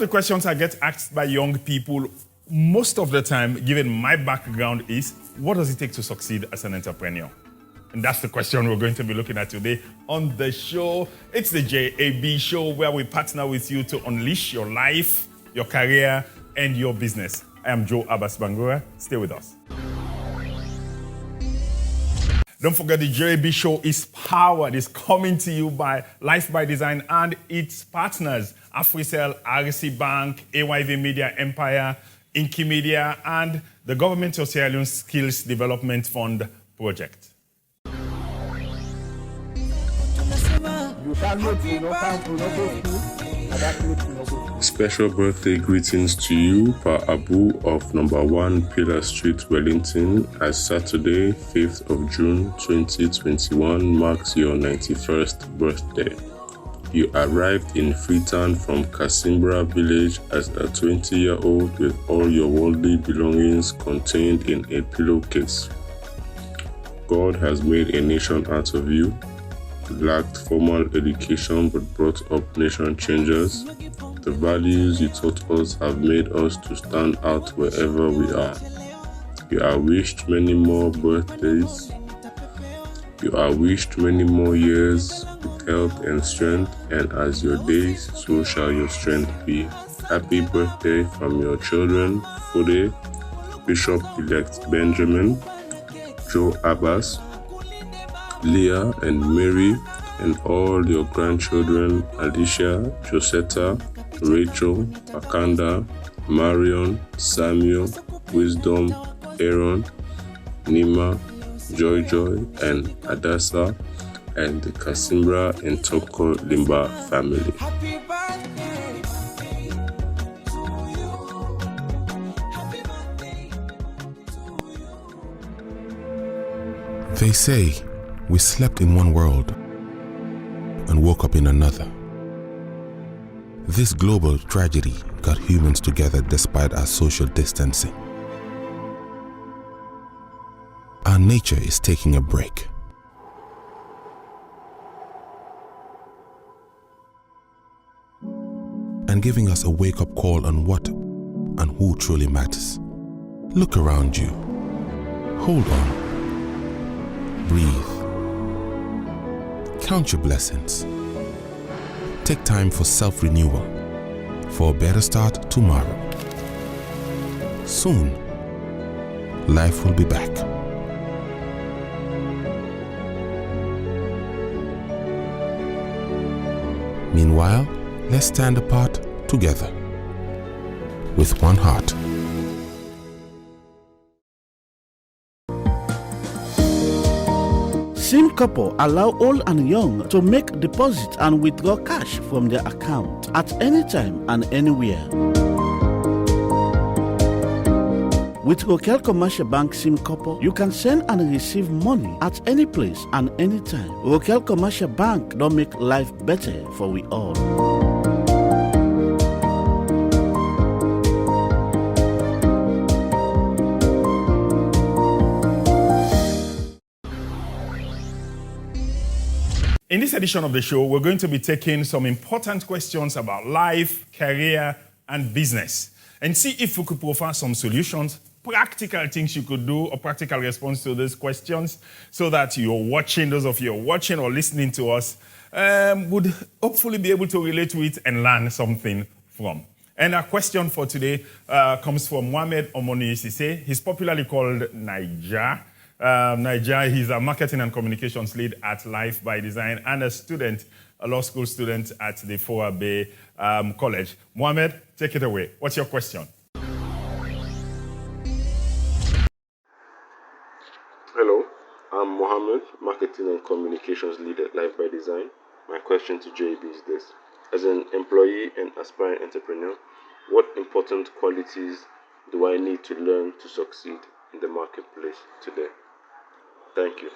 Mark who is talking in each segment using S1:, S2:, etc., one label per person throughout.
S1: of the questions I get asked by young people most of the time, given my background, is what does it take to succeed as an entrepreneur? And that's the question we're going to be looking at today on the show. It's the JAB show where we partner with you to unleash your life, your career, and your business. I am Joe Abbas Bangura. Stay with us. Don't forget the JAB show is powered, is coming to you by Life by Design and its partners, AfriCell, RC Bank, AYV Media Empire, Inky Media, and the Government of Sierra Leone Skills Development Fund project.
S2: Special birthday greetings to you, Pa Abu of number 1 Pillar Street, Wellington, as Saturday, 5th of June 2021 marks your 91st birthday. You arrived in Freetown from Kasimbra village as a 20-year-old with all your worldly belongings contained in a pillowcase. God has made a nation out of you. Lacked formal education but brought up nation changers. The values you taught us have made us to stand out wherever we are. You are wished many more birthdays. You are wished many more years with health and strength, and as your days, so shall your strength be. Happy birthday from your children, Fode, Bishop-elect Benjamin, Joe Abbas, Leah and Mary, and all your grandchildren, Alicia, Josetta, Rachel, Akanda, Marion, Samuel, Wisdom, Aaron, Nima, Joy, and Adasa, and the Kasimbra and Toko Limba family.
S3: They say we slept in one world and woke up in another. This global tragedy got humans together despite our social distancing. Our nature is taking a break. And giving us a wake-up call on what and who truly matters. Look around you. Hold on. Breathe. Count your blessings. Take time for self-renewal, for a better start tomorrow. Soon, life will be back. Meanwhile, let's stand apart together with one heart.
S4: Sim couple allow old and young to make deposits and withdraw cash from their account at any time and anywhere. With Rokel Commercial Bank SIM couple, you can send and receive money at any place and any time. Rokel Commercial Bank don't make life better for we all.
S1: In this edition of the show, we're going to be taking some important questions about life, career, and business, and see if we could provide some solutions, practical things you could do, or practical response to these questions, so that you're watching, those of you who are watching or listening to us, would hopefully be able to relate to it and learn something from. And our question for today comes from Mohamed Omoni Sise. He's popularly called Niger. Niger, he's a marketing and communications lead at Life by Design and a student, a law school student at the Foa Bay College. Mohamed, take it away. What's your question?
S2: Hello, I'm Mohammed, marketing and communications lead at Life by Design. My question to JB is this. As an employee and aspiring entrepreneur, what important qualities do I need to learn to succeed in the marketplace today? Thank you.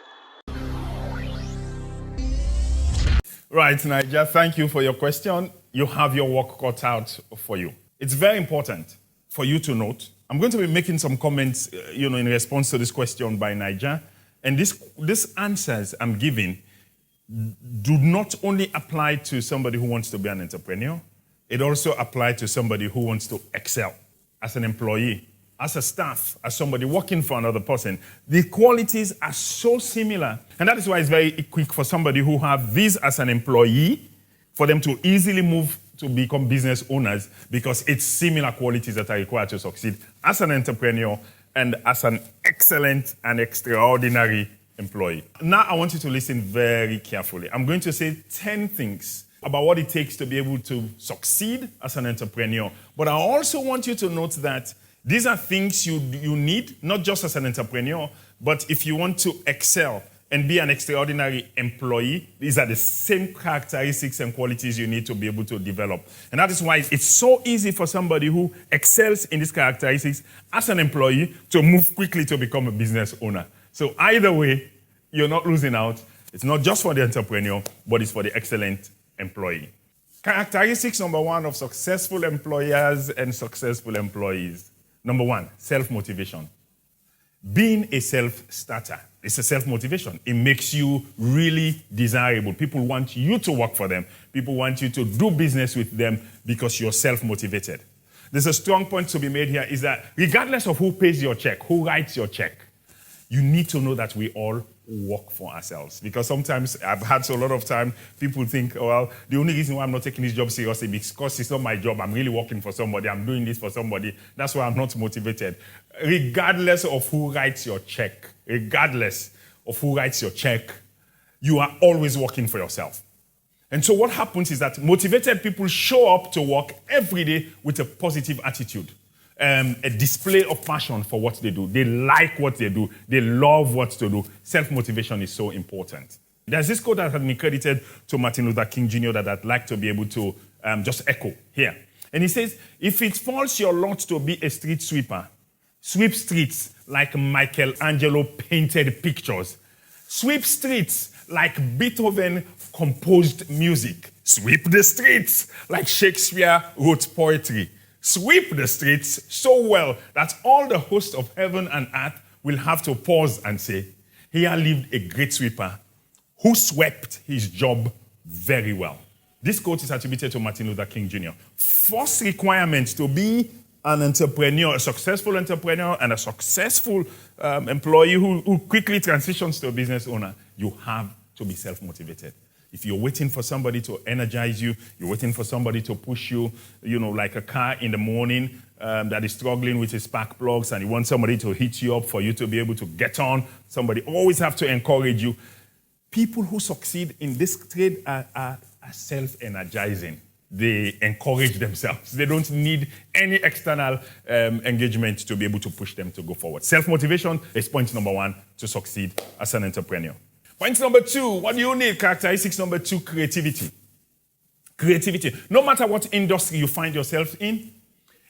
S1: Right, Niger, thank you for your question. You have your work cut out for you. It's very important for you to note. I'm going to be making some comments, in response to this question by Niger. And these answers I'm giving do not only apply to somebody who wants to be an entrepreneur. It also applies to somebody who wants to excel as an employee, as a staff, as somebody working for another person. The qualities are so similar. And that is why it's very quick for somebody who have this as an employee, for them to easily move to become business owners, because it's similar qualities that are required to succeed as an entrepreneur and as an excellent and extraordinary employee. Now I want you to listen very carefully. I'm going to say 10 things about what it takes to be able to succeed as an entrepreneur. But I also want you to note that these are things you need, not just as an entrepreneur, but if you want to excel and be an extraordinary employee, these are the same characteristics and qualities you need to be able to develop. And that is why it's so easy for somebody who excels in these characteristics as an employee to move quickly to become a business owner. So either way, you're not losing out. It's not just for the entrepreneur, but it's for the excellent employee. Characteristics number 1 of successful employers and successful employees. Number 1, self-motivation. Being a self-starter, it's a self-motivation. It makes you really desirable. People want you to work for them. People want you to do business with them because you're self-motivated. There's a strong point to be made here, is that regardless of who pays your check, who writes your check, you need to know that we all work for ourselves. Because sometimes I've had a lot of time, people think, well, the only reason why I'm not taking this job seriously is because it's not my job. I'm really working for somebody. I'm doing this for somebody. That's why I'm not motivated. Regardless of who writes your check, you are always working for yourself. And so what happens is that motivated people show up to work every day with a positive attitude. A display of passion for what they do. They like what they do. They love what to do. Self-motivation is so important. There's this quote that has been credited to Martin Luther King Jr. that I'd like to be able to just echo here. And he says, if it falls your lot to be a street sweeper, sweep streets like Michelangelo painted pictures. Sweep streets like Beethoven composed music. Sweep the streets like Shakespeare wrote poetry. Sweep the streets so well that all the hosts of heaven and earth will have to pause and say, here lived a great sweeper who swept his job very well. This quote is attributed to Martin Luther King Jr. First requirement to be an entrepreneur, a successful entrepreneur and a successful employee who quickly transitions to a business owner, you have to be self-motivated. If you're waiting for somebody to energize you, you're waiting for somebody to push you, like a car in the morning that is struggling with its spark plugs, and you want somebody to hit you up for you to be able to get on. Somebody always have to encourage you. People who succeed in this trade are self-energizing. They encourage themselves. They don't need any external engagement to be able to push them to go forward. Self-motivation is point number 1 to succeed as an entrepreneur. Point number 2, what do you need? Characteristics number 2, creativity. Creativity. No matter what industry you find yourself in,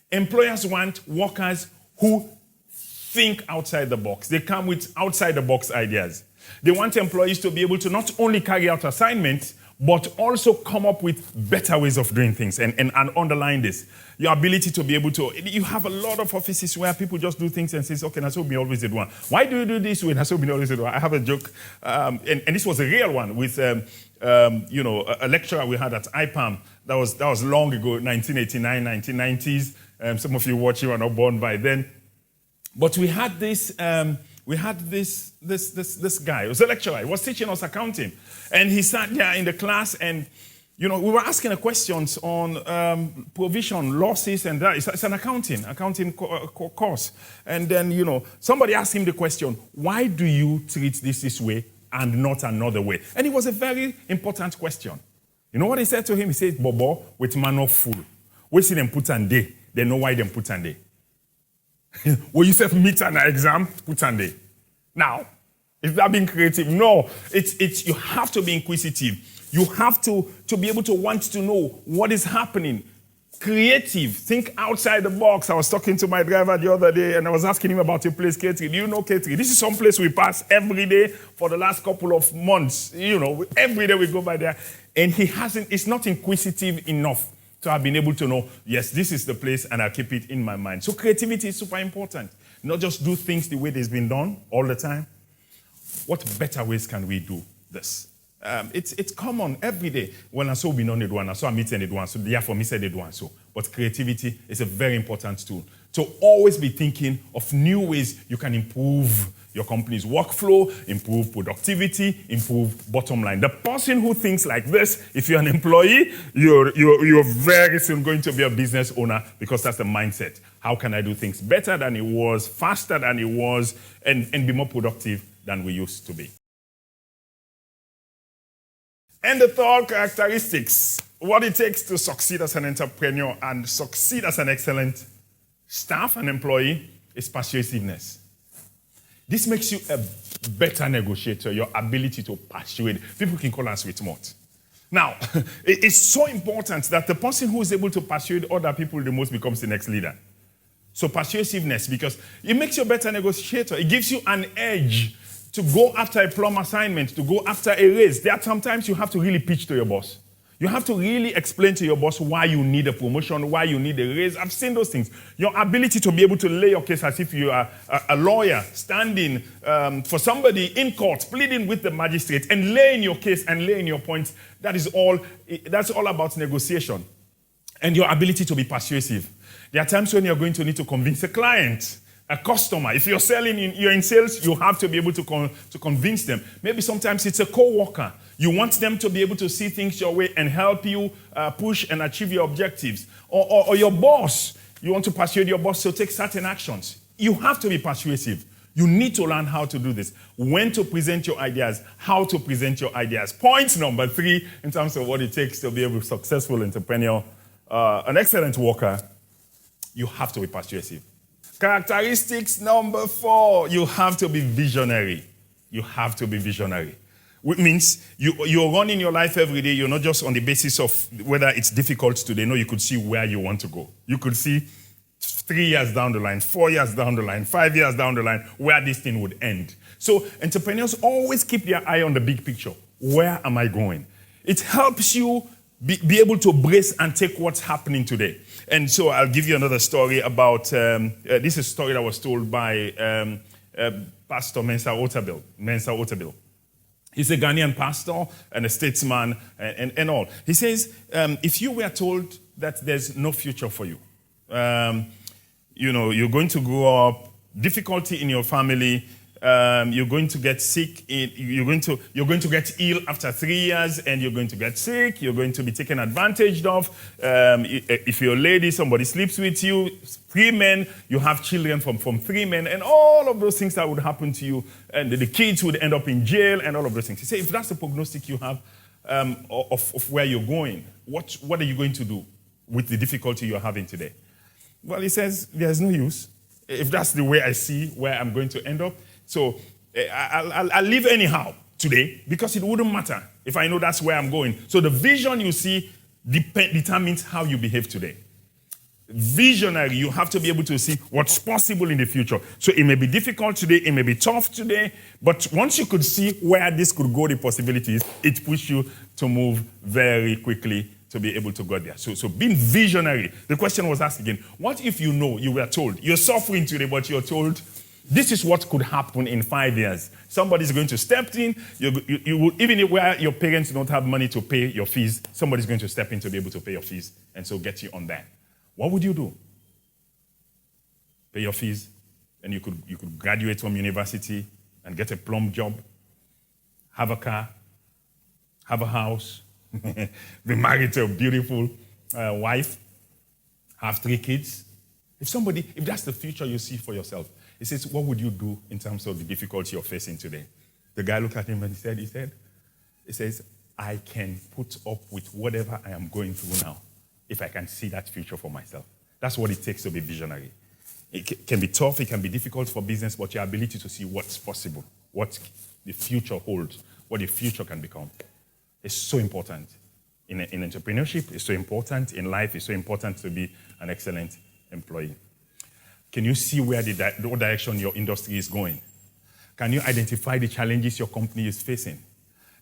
S1: employers want workers who think outside the box. They come with outside the box ideas. They want employees to be able to not only carry out assignments, but also come up with better ways of doing things. And underline this, your ability to be able to, you have a lot of offices where people just do things and say, okay, that's what we always did one. Why do you do this way? That's what we always did one. I have a joke, and this was a real one with, a lecturer we had at IPAM. That was long ago, 1989, 1990s. Some of you watching were not born by then. But we had this guy. It was a lecturer. He was teaching us accounting. And he sat there in the class and, we were asking questions on provision, losses, and that. It's an accounting course. And then, somebody asked him the question, why do you treat this way and not another way? And it was a very important question. You know what he said to him? He said, Bobo, with man of fool. We see them put on day. They know why them put on day. When you say meet an exam, put on day. Now, is that being creative? No. It's you have to be inquisitive. You have to be able to want to know what is happening. Creative. Think outside the box. I was talking to my driver the other day and I was asking him about a place, K3. Do you know K3? This is some place we pass every day for the last couple of months. Every day we go by there. And it's not inquisitive enough to have been able to know, yes, this is the place and I'll keep it in my mind. So creativity is super important. Not just do things the way they've been done all the time. What better ways can we do this? It's common every day. When I saw we know it one, I saw a meeting it one, so therefore me said it one. So, but creativity is a very important tool to always be thinking of new ways you can improve your company's workflow, improve productivity, improve bottom line. The person who thinks like this, if you're an employee, you're very soon going to be a business owner because that's the mindset. How can I do things better than it was, faster than it was, and be more productive than we used to be? And the third characteristics, what it takes to succeed as an entrepreneur and succeed as an excellent staff and employee is persuasiveness. This makes you a better negotiator, your ability to persuade. People can call us with mouth. Now, it's so important that the person who is able to persuade other people the most becomes the next leader. So persuasiveness, because it makes you a better negotiator. It gives you an edge to go after a plum assignment, to go after a raise. There are sometimes you have to really pitch to your boss. You have to really explain to your boss why you need a promotion, why you need a raise. I've seen those things. Your ability to be able to lay your case as if you are a lawyer standing for somebody in court, pleading with the magistrate and laying your case and laying your points. That's all about negotiation. And your ability to be persuasive. There are times when you're going to need to convince a client, a customer. If you're you're in sales, you have to be able to convince them. Maybe sometimes it's a co-worker. You want them to be able to see things your way and help you push and achieve your objectives. Or your boss. You want to persuade your boss to take certain actions. You have to be persuasive. You need to learn how to do this. When to present your ideas, how to present your ideas. Point number 3, in terms of what it takes to be a successful entrepreneur, an excellent worker, you have to be persuasive. Characteristics number 4, you have to be visionary. You have to be visionary. Which means you're running your life every day. You're not just on the basis of whether it's difficult today. No, you could see where you want to go. You could see 3 years down the line, 4 years down the line, 5 years down the line, where this thing would end. So entrepreneurs always keep their eye on the big picture. Where am I going? It helps you be able to brace and take what's happening today. And so I'll give you another story about, this is a story that was told by Pastor Mensa Otabil. He's a Ghanaian pastor and a statesman and all. He says, if you were told that there's no future for you, you're going to grow up, difficulty in your family, you're going to get sick, you're going to get ill after 3 years, and you're going to get sick, you're going to be taken advantage of. If you're a lady, somebody sleeps with you, 3 men, you have children from 3 men, and all of those things that would happen to you, and the kids would end up in jail, and all of those things. He said, if that's the prognostic you have of where you're going, what are you going to do with the difficulty you're having today? Well, he says, there's no use. If that's the way I see where I'm going to end up, so I'll live anyhow today because it wouldn't matter if I know that's where I'm going. So the vision you see determines how you behave today. Visionary, you have to be able to see what's possible in the future. So it may be difficult today, it may be tough today, but once you could see where this could go, the possibilities, it pushes you to move very quickly to be able to go there. So being visionary, the question was asked again, what if you were told, you're suffering today, but you're told, this is what could happen in 5 years. Somebody's going to step in. You will, even where your parents don't have money to pay your fees, somebody's going to step in to be able to pay your fees and so get you on that. What would you do? Pay your fees, and you could graduate from university and get a plum job, have a car, have a house, be married to a beautiful wife, have 3 kids. If that's the future you see for yourself, he says, what would you do in terms of the difficulty you're facing today? The guy looked at him and he says, I can put up with whatever I am going through now if I can see that future for myself. That's what it takes to be visionary. It can be tough, it can be difficult for business, but your ability to see what's possible, what the future holds, what the future can become, is so important. In entrepreneurship, it's so important. In life, it's so important to be an excellent employee. Can you see where the direction your industry is going? Can you identify the challenges your company is facing?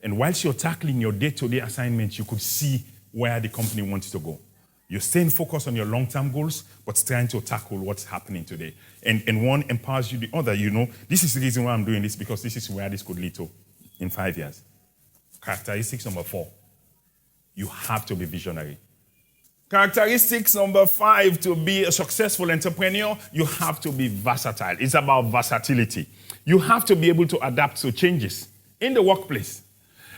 S1: And whilst you're tackling your day-to-day assignments, you could see where the company wants to go. You're staying focused on your long-term goals, but trying to tackle what's happening today. And one empowers you, the other, this is the reason why I'm doing this, because this is where this could lead to in 5 years. Characteristics number 4, you have to be visionary. Characteristics number 5, to be a successful entrepreneur, you have to be versatile. It's about versatility. You have to be able to adapt to changes in the workplace.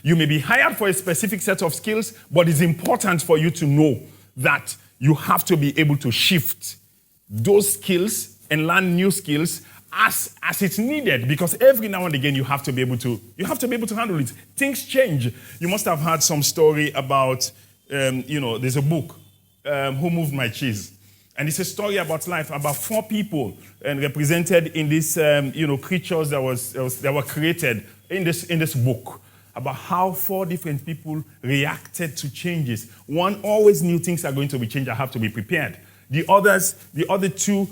S1: You may be hired for a specific set of skills, but it's important for you to know that you have to be able to shift those skills and learn new skills as it's needed, because every now and again you have to be able to handle it. Things change. You must have heard some story about there's a book, Who Moved My Cheese? And it's a story about life, about 4 people and represented in these creatures that were created in this book, about how 4 different people reacted to changes. One always knew things are going to be changed, I have to be prepared. The other 2,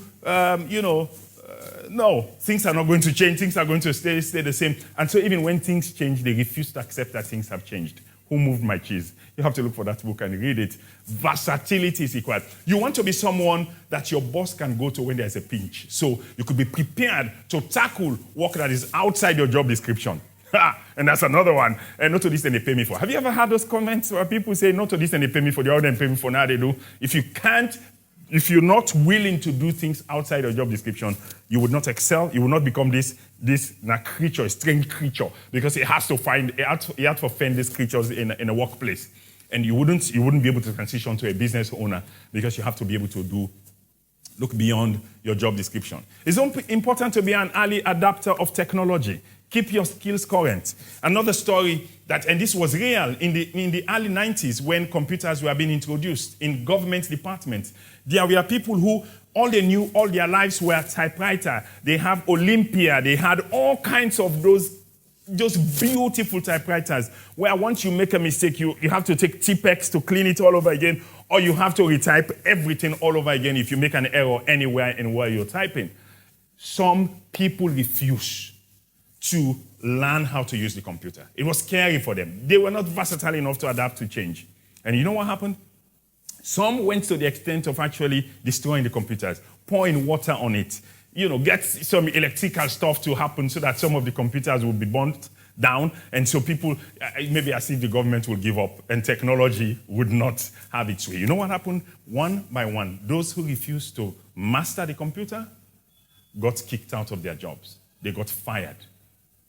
S1: no, things are not going to change, things are going to stay the same. And so even when things change, they refuse to accept that things have changed. Who Moved My Cheese? You have to look for that book and read it. Versatility is required. You want to be someone that your boss can go to when there's a pinch. So you could be prepared to tackle work that is outside your job description. And that's another one. And not to this and they pay me for. Have you ever had those comments where people say, not to this and they pay me for, the other and pay me for, now they do? If you're not willing to do things outside your job description, you would not excel. You will not become this creature, a strange creature, because it has to fend these creatures in a workplace. And you wouldn't be able to transition to a business owner, because you have to be able to look beyond your job description. It's important to be an early adapter of technology. Keep your skills current. Another story and this was real in the early 90s when computers were being introduced in government departments. There were people who all they knew all their lives were typewriter. They have Olympia. They had all kinds of those beautiful typewriters where once you make a mistake, you have to take Tipex to clean it all over again, or you have to retype everything all over again if you make an error anywhere in where you're typing. Some people refuse to learn how to use the computer. It was scary for them. They were not versatile enough to adapt to change. And you know what happened? Some went to the extent of actually destroying the computers, pouring water on it, get some electrical stuff to happen so that some of the computers will be burnt down. And so people, maybe as if the government will give up and technology would not have its way. You know what happened? One by one, those who refused to master the computer got kicked out of their jobs. They got fired,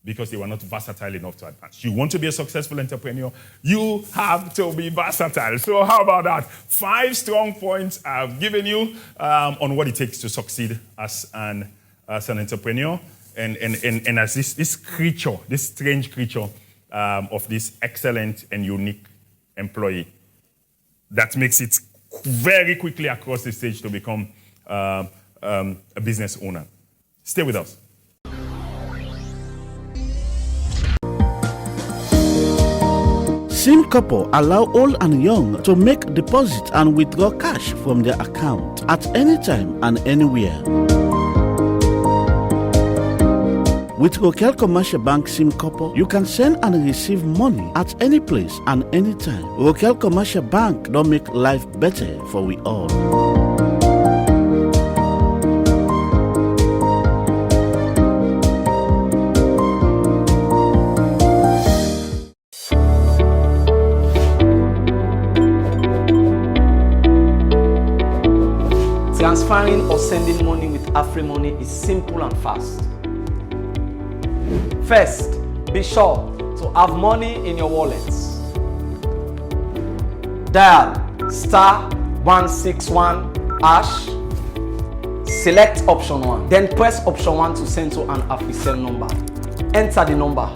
S1: because they were not versatile enough to advance. You want to be a successful entrepreneur, you have to be versatile. So how about that? 5 strong points I've given you on what it takes to succeed as an entrepreneur and as this creature, this strange creature of this excellent and unique employee that makes it very quickly across the stage to become a business owner. Stay with us.
S4: Sim Couple allow old and young to make deposit and withdraw cash from their account at any time and anywhere. With Rokel Commercial Bank SIM Couple, you can send and receive money at any place and any time. Rokel Commercial Bank don't make life better for we all.
S5: Transferring or sending money with AfriMoney is simple and fast. First, be sure to have money in your wallets. Dial *161#, select option 1, then press option 1 to send to an AfriCell number. Enter the number,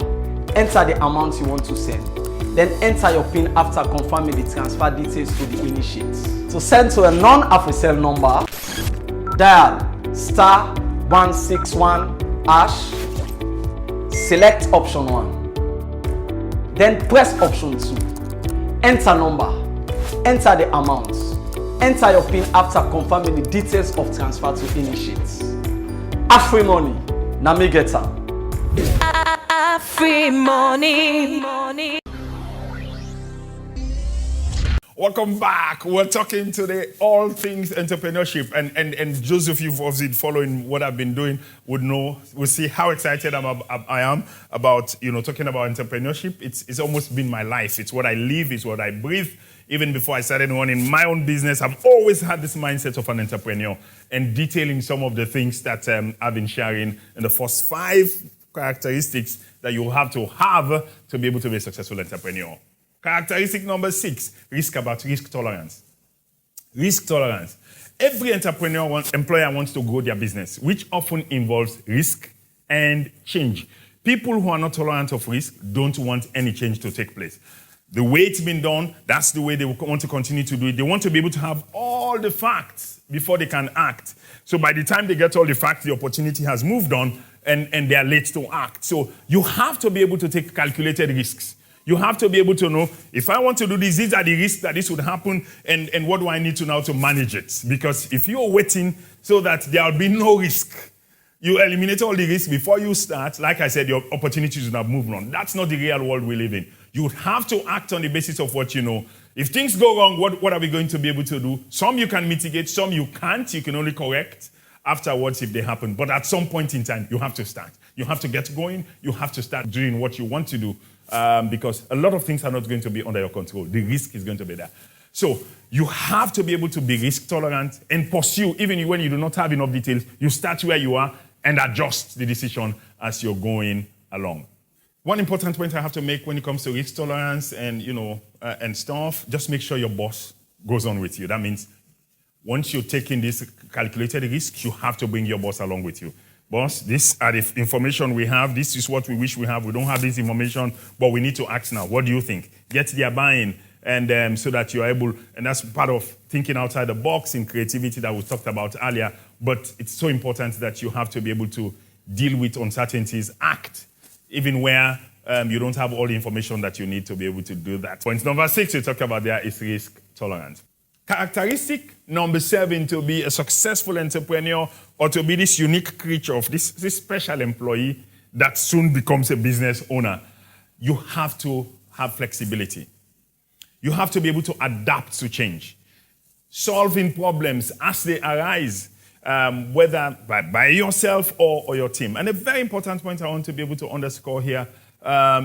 S5: enter the amount you want to send, then enter your PIN after confirming the transfer details to the initiate. To send to a non-AfriCell number, dial *161#, select option 1, then press option 2, enter number, enter the amount, enter your PIN after confirming the details of transfer to initiate. AfriMoney, na me get am.
S6: AfriMoney.
S1: Welcome back. We're talking today all things entrepreneurship, and those of you who've obviously following what I've been doing would see how excited I am about talking about entrepreneurship. It's almost been my life. It's what I live. It's what I breathe. Even before I started running my own business, I've always had this mindset of an entrepreneur, and detailing some of the things that I've been sharing in the first 5 characteristics that you have to be able to be a successful entrepreneur. Characteristic number 6, risk tolerance. Risk tolerance. Every employer wants to grow their business, which often involves risk and change. People who are not tolerant of risk don't want any change to take place. The way it's been done, that's the way they want to continue to do it. They want to be able to have all the facts before they can act. So by the time they get all the facts, the opportunity has moved on and they are late to act. So you have to be able to take calculated risks. You have to be able to know, if I want to do this, these are the risks that this would happen, and what do I need to now to manage it? Because if you're waiting so that there will be no risk, you eliminate all the risks before you start, like I said, your opportunities would have moved on. That's not the real world we live in. You have to act on the basis of what you know. If things go wrong, what are we going to be able to do? Some you can mitigate, some you can't. You can only correct afterwards if they happen. But at some point in time, you have to start. You have to get going. You have to start doing what you want to do. Because a lot of things are not going to be under your control. The risk is going to be there. So you have to be able to be risk tolerant and pursue, even when you do not have enough details, you start where you are and adjust the decision as you're going along. One important point I have to make when it comes to risk tolerance and and stuff, just make sure your boss goes on with you. That means once you're taking this calculated risk, you have to bring your boss along with you. Boss, this are the information we have. This is what we wish we have. We don't have this information, but we need to act now. What do you think? Get their buy-in, and so that you're able, and that's part of thinking outside the box in creativity that we talked about earlier. But it's so important that you have to be able to deal with uncertainties, act, even where you don't have all the information that you need to be able to do that. Point number 6 we talked about there is risk tolerance. Characteristic number 7 to be a successful entrepreneur or to be this unique creature of this special employee that soon becomes a business owner, you have to have flexibility. You have to be able to adapt to change. Solving problems as they arise, whether by yourself or your team. And a very important point I want to be able to underscore here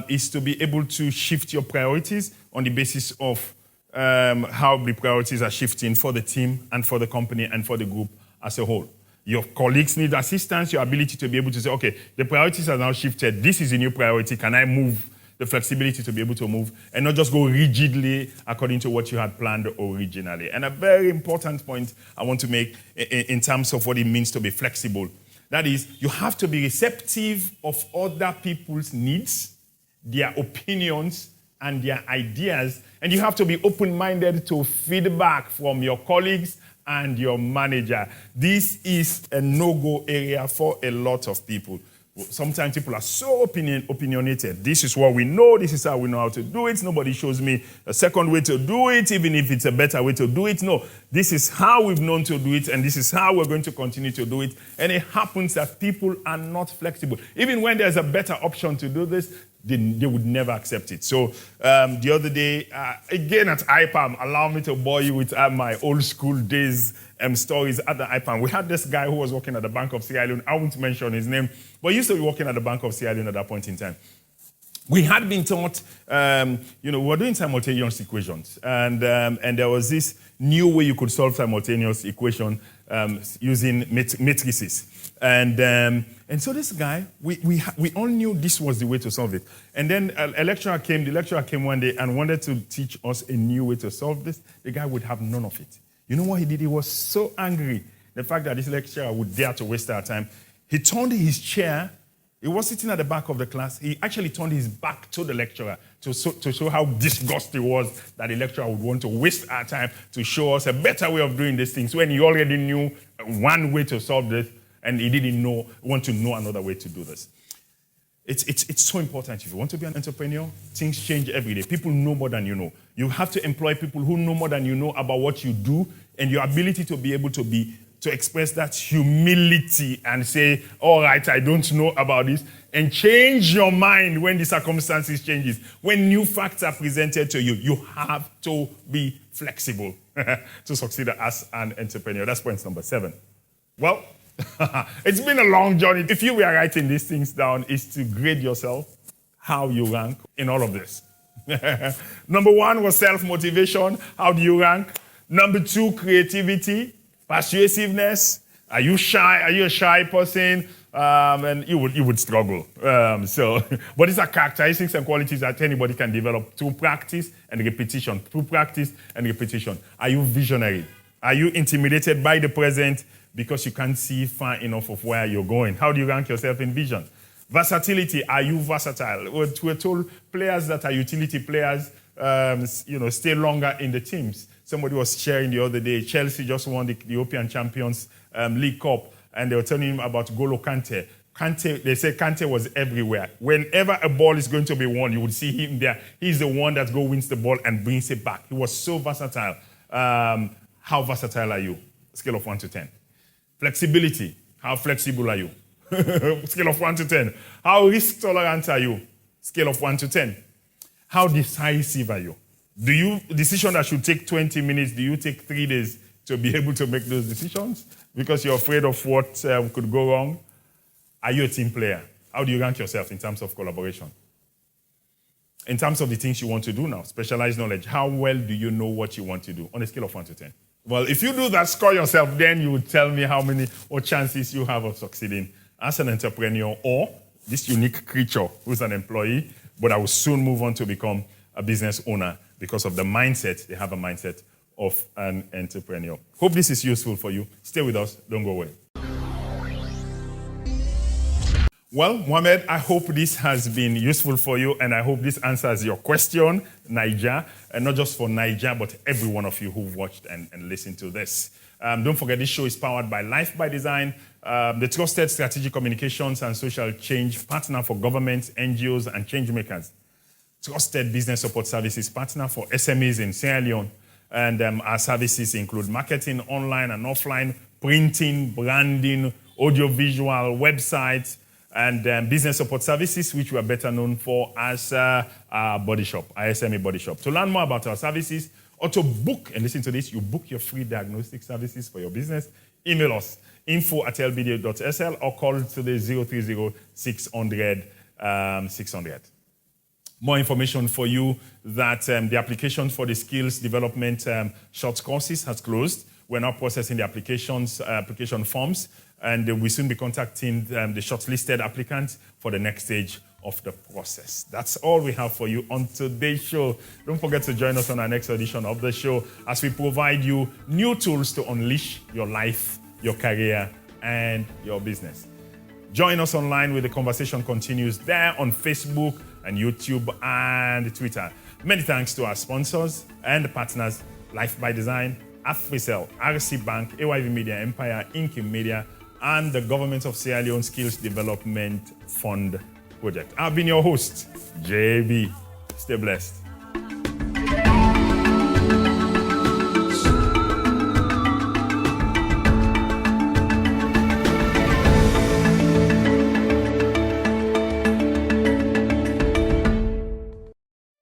S1: is to be able to shift your priorities on the basis of how the priorities are shifting for the team and for the company and for the group as a whole. Your colleagues need assistance, your ability to be able to say, okay, the priorities are now shifted. This is a new priority. Can I move? The flexibility to be able to move and not just go rigidly according to what you had planned originally. And a very important point I want to make in terms of what it means to be flexible. That is, you have to be receptive of other people's needs, their opinions, and their ideas. And you have to be open-minded to feedback from your colleagues and your manager. This is a no-go area for a lot of people. Sometimes people are so opinionated. This is what we know. This is how we know how to do it. Nobody shows me a second way to do it, even if it's a better way to do it. No, this is how we've known to do it, and this is how we're going to continue to do it. And it happens that people are not flexible. Even when there's a better option to do this, they would never accept it. So the other day, again at IPAM, allow me to bore you with my old school days stories at the IPAM. We had this guy who was working at the Bank of Sierra Leone. I won't mention his name, but he used to be working at the Bank of Sierra Leone at that point in time. We had been taught, we were doing simultaneous equations, and there was this new way you could solve simultaneous equation using matrices. And so this guy, we all knew this was the way to solve it. And then the lecturer came one day and wanted to teach us a new way to solve this. The guy would have none of it. You know what he did? He was so angry, the fact that this lecturer would dare to waste our time. He turned his chair. He was sitting at the back of the class. He actually turned his back to the lecturer to show how disgusted he was that the lecturer would want to waste our time to show us a better way of doing these things when he already knew one way to solve this and he didn't want to know another way to do this. It's so important. If you want to be an entrepreneur, things change every day. People know more than you know. You have to employ people who know more than you know about what you do, and your ability to be able to to express that humility and say, all right, I don't know about this, and change your mind when the circumstances changes. When new facts are presented to you, you have to be flexible to succeed as an entrepreneur. That's point number 7. Well, it's been a long journey. If you were writing these things down, is to grade yourself, how you rank in all of this. Number 1 was self-motivation. How do you rank? Number 2, creativity, persuasiveness. Are you shy? Are you a shy person? And you would struggle. But these are characteristics and qualities that anybody can develop through practice and repetition. Through practice and repetition. Are you visionary? Are you intimidated by the present because you can't see far enough of where you're going? How do you rank yourself in vision? Versatility. Are you versatile? We're told players that are utility players, stay longer in the teams. Somebody was sharing the other day, Chelsea just won the European Champions League Cup, and they were telling him about Golo Kante. They say Kante was everywhere. Whenever a ball is going to be won, you would see him there. He's the one that wins the ball and brings it back. He was so versatile. How versatile are you? Scale of 1 to 10. Flexibility. How flexible are you? Scale of 1 to 10. How risk tolerant are you? Scale of 1 to 10. How decisive are you? Decision that should take 20 minutes, do you take 3 days to be able to make those decisions because you're afraid of what could go wrong? Are you a team player? How do you rank yourself in terms of collaboration? In terms of the things you want to do now, specialized knowledge, how well do you know what you want to do on a scale of 1 to 10? Well, if you do that, score yourself, then you would tell me what chances you have of succeeding as an entrepreneur or this unique creature who's an employee, but I will soon move on to become a business owner because of the mindset. They have a mindset of an entrepreneur. Hope this is useful for you. Stay with us. Don't go away. Well, Mohamed, I hope this has been useful for you, and I hope this answers your question, Niger, and not just for Niger, but every one of you who've watched and listened to this. Don't forget, this show is powered by Life by Design, the trusted strategic communications and social change partner for governments, NGOs, and change makers. Trusted business support services partner for SMEs in Sierra Leone. And our services include marketing, online and offline, printing, branding, audiovisual, websites, and business support services, which we are better known for as our body shop, our SME body shop. To learn more about our services or to book, and listen to this, you book your free diagnostic services for your business, email us, info@lbda.sl or call today 030 600 600. More information for you that the application for the skills development short courses has closed. We're now processing the application forms, and we'll soon be contacting the shortlisted applicants for the next stage of the process. That's all we have for you on today's show. Don't forget to join us on our next edition of the show as we provide you new tools to unleash your life, your career, and your business. Join us online where the conversation continues there on Facebook and YouTube and Twitter. Many thanks to our sponsors and partners, Life by Design, AfriCell, RC Bank, AYV Media Empire, Inkim Media, and the Government of Sierra Leone Skills Development Fund project. I've been your host, JB. Stay blessed.